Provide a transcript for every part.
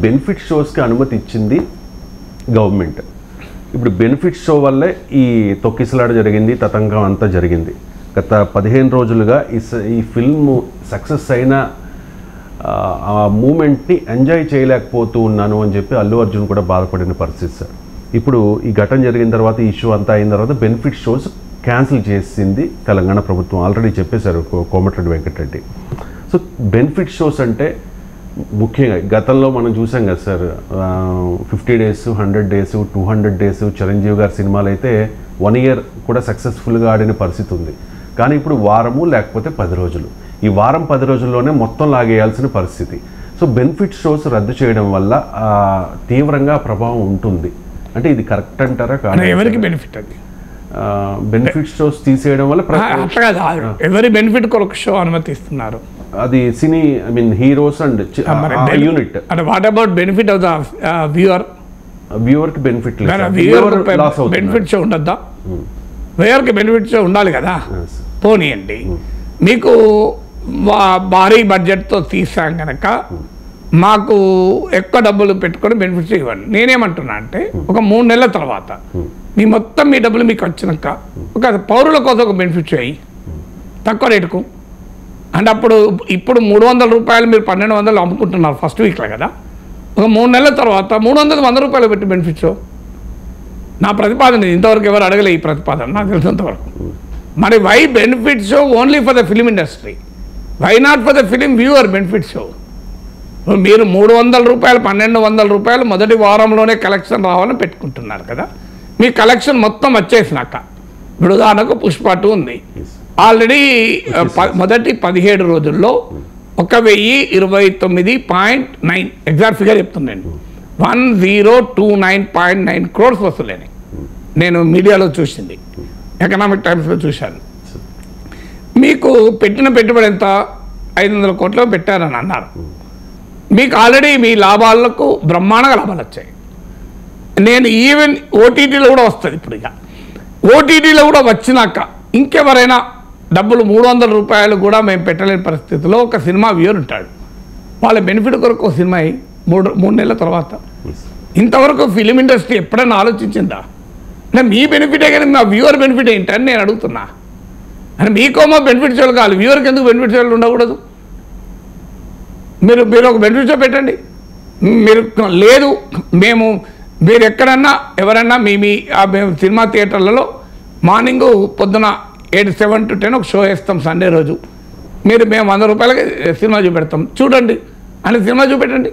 Benefit షోస్కి అనుమతి ఇచ్చింది government. ఇప్పుడు బెనిఫిట్ షో వల్లే ఈ తొక్కిసలాట జరిగింది, తతంగం అంతా జరిగింది. గత 15 రోజులుగా ఈ ఫిల్మ్ సక్సెస్ అయిన ఆ మూమెంట్ని ఎంజాయ్ చేయలేకపోతూ ఉన్నాను అని చెప్పి అల్లు అర్జున్ కూడా బాధపడిన పరిస్థితి సార్. ఇప్పుడు ఈ ఘటన జరిగిన తర్వాత, ఈ ఇష్యూ అంతా అయిన తర్వాత బెనిఫిట్ షోస్ క్యాన్సిల్ చేసింది తెలంగాణ ప్రభుత్వం. ఆల్రెడీ చెప్పేశారు Komatireddy Venkatareddy. So benefit shows అంటే ముఖ్యంగా గతంలో మనం చూసాం కదా sir, 50 days, 100 days, 200 days Chiranjeevi గారి సినిమాలు అయితే 1 year కూడా సక్సెస్ఫుల్గా ఆడిన పరిస్థితి ఉంది. కానీ ఇప్పుడు వారము లేకపోతే 10 రోజులు, ఈ వారం 10 రోజుల్లోనే మొత్తం లాగేయాల్సిన పరిస్థితి. సో బెనిఫిట్ షోస్ రద్దు చేయడం వల్ల తీవ్రంగా ప్రభావం ఉంటుంది. అంటే ఇది కరెక్ట్ అంటారా? కానీ ఎవరికి బెనిఫిట్ అది? బెనిఫిట్ షోస్ తీసేయడం వల్ల ఎవరి బెనిఫిట్ కొరకు షో అనుమతిస్తున్నారు? అది సినీ హీరోస్ అండ్ యూనిట్. అంటే what about benefit of the viewer? వ్యూవర్కి బెనిఫిట్ బెనిఫిట్ షో ఉండద్దా? వ్యూవర్కి బెనిఫిట్ షో ఉండాలి కదా. పోనీయండి, మీకు భారీ బడ్జెట్తో తీసాం కనుక మాకు ఎక్కువ డబ్బులు పెట్టుకొని బెనిఫిట్స్ ఇవ్వండి. నేనేమంటున్నా అంటే ఒక 3 నెలల తర్వాత మీ డబ్బులు మీకు వచ్చినాక ఒక పౌరుల కోసం ఒక బెనిఫిట్స్ అయ్యి తక్కువ రేటుకు. అంటే ఇప్పుడు 300 రూపాయలు మీరు 1200 అమ్ముకుంటున్నారు ఫస్ట్ వీక్లో కదా. ఒక 3 నెలల తర్వాత 300 రూపాయలు పెట్టి బెనిఫిట్స్. నా ప్రతిపాదన ఇంతవరకు ఎవరు అడగలే ఈ ప్రతిపాదన నాకు తెలిసినంతవరకు. మరి why benefit show only for the film industry? Why not for the film viewer benefit show? మీరు 300 రూపాయలు 1200 రూపాయలు మొదటి వారంలోనే కలెక్షన్ రావాలని పెట్టుకుంటున్నారు కదా. మీ కలెక్షన్ మొత్తం వచ్చేసినాక, ఇప్పుడు ఉదాహరణకు పుష్ప 2 ఉంది, ఆల్రెడీ మొదటి 17 రోజుల్లో 1029.9 ఎగ్జాక్ట్ ఫిగర్ చెప్తున్నాను, 1029.9 crores వసూలేని నేను మీడియాలో చూసింది, ఎకనామిక్ టైమ్స్లో చూశాను. మీకు పెట్టిన పెట్టుబడి ఎంత? 500 కోట్లు పెట్టారని అన్నారు. మీకు ఆల్రెడీ మీ లాభాలకు బ్రహ్మాండంగా లాభాలు వచ్చాయి. నేను ఈవెన్ ఓటీటీలో కూడా వస్తుంది. ఇప్పుడు ఇక ఓటీటీలో కూడా వచ్చినాక ఇంకెవరైనా డబ్బులు 300 రూపాయలు కూడా మేము పెట్టలేని పరిస్థితిలో ఒక సినిమా వ్యూవర్ ఉంటాడు. వాళ్ళ బెనిఫిట్ కొరకు సినిమా 3 నెలల తర్వాత. ఇంతవరకు ఫిలిం ఇండస్ట్రీ ఎప్పుడైనా ఆలోచించిందా? అంటే మీ బెనిఫిటే కానీ మా వ్యూవర్ బెనిఫిట్ ఏంటని నేను అడుగుతున్నా. అంటే మీకోమో బెనిఫిట్ షోలు కావాలి, వ్యూవర్కి ఎందుకు బెనిఫిట్ షోలు ఉండకూడదు? మీరు ఒక బెనిఫిట్ షో పెట్టండి. మీరు లేదు, మీరు ఎక్కడన్నా ఎవరన్నా మేము సినిమా థియేటర్లలో మార్నింగ్ పొద్దున 7 to 10 ఒక షో వేస్తాం సండే రోజు, మేము 100 రూపాయలకి సినిమా చూపెడతాం చూడండి అని సినిమా చూపెట్టండి.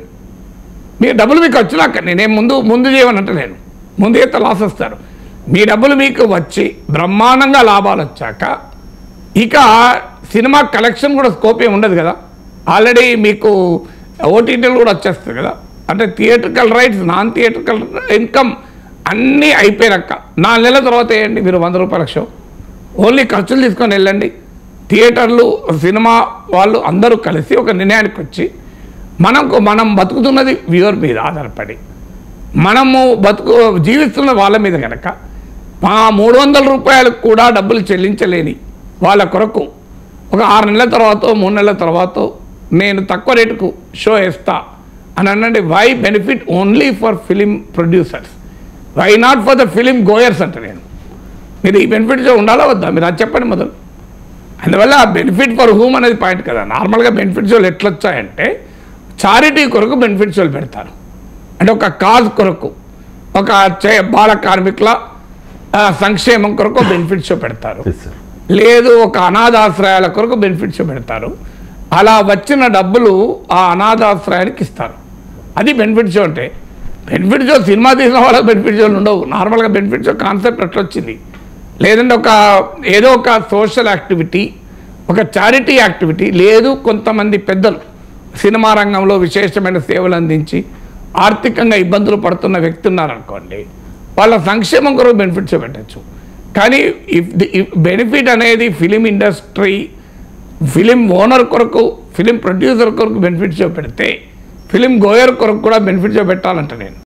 మీ డబ్బులు మీకు వచ్చినాక నేనేం ముందు చేయమని అంటలేను, ముందు అయితే లాస్ వస్తారు. మీ డబ్బులు మీకు వచ్చి బ్రహ్మాండంగా లాభాలు వచ్చాక ఇక సినిమా కలెక్షన్ కూడా స్కోప్ ఏమి ఉండదు కదా. ఆల్రెడీ మీకు ఓటీటీలు కూడా వచ్చేస్తుంది కదా. అంటే theatrical rights, non theatrical income అన్నీ అయిపోయాక 4 నెలల తర్వాత వేయండి మీరు 100 రూపాయల షో. ఓన్లీ ఖర్చులు తీసుకొని వెళ్ళండి. థియేటర్లు, సినిమా వాళ్ళు అందరూ కలిసి ఒక నిర్ణయానికి వచ్చి మనం బతుకుతున్నది వ్యూవర్ మీద ఆధారపడి, మనము జీవిస్తున్న వాళ్ళ మీద కనుక 300 రూపాయలకు కూడా డబ్బులు చెల్లించలేని వాళ్ళ కొరకు ఒక 6 నెలల తర్వాత 3 నెలల తర్వాత నేను తక్కువ రేటుకు షో వేస్తా అని అనండి. Why benefit only for film producers? Why not for the film goers అంటే నేను. మీరు ఈ బెనిఫిట్ షో ఉండాలా వద్దా? మీరు అది చెప్పండి మొదలు. అందువల్ల బెనిఫిట్ ఫర్ హూమ్ అనేది పాయింట్ కదా. నార్మల్గా బెనిఫిట్ షోలు ఎట్లా వచ్చాయంటే చారిటీ కొరకు బెనిఫిట్ షోలు పెడతారు. అంటే ఒక కాజ్ కొరకు, ఒక బాల కార్మికుల సంక్షేమం కొరకు బెనిఫిట్ షో పెడతారు, లేదు ఒక అనాథాశ్రయాల కొరకు బెనిఫిట్ షో పెడతారు. అలా వచ్చిన డబ్బులు ఆ అనాథాశ్రయానికి ఇస్తారు. అది బెనిఫిట్ షో అంటే. బెనిఫిట్ షో సినిమా తీసిన వాళ్ళకి బెనిఫిట్ షోలు ఉండవు. నార్మల్గా బెనిఫిట్ షో కాన్సెప్ట్ ఎట్లా వచ్చింది? లేదంటే ఏదో ఒక సోషల్ యాక్టివిటీ, ఒక చారిటీ యాక్టివిటీ, లేదు కొంతమంది పెద్దలు సినిమా రంగంలో విశేషమైన సేవలు అందించి ఆర్థికంగా ఇబ్బందులు పడుతున్న వ్యక్తి ఉన్నారనుకోండి, వాళ్ళ సంక్షేమం కొరకు బెనిఫిట్ షో పెట్టచ్చు. కానీ బెనిఫిట్ అనేది ఫిలిం ఇండస్ట్రీ, ఫిలిం ఓనర్ కొరకు, ఫిలిం ప్రొడ్యూసర్ కొరకు బెనిఫిట్ షో పెడితే ఫిలిం గోయర్ కొరకు కూడా బెనిఫిట్ షో పెట్టాలంట నేను.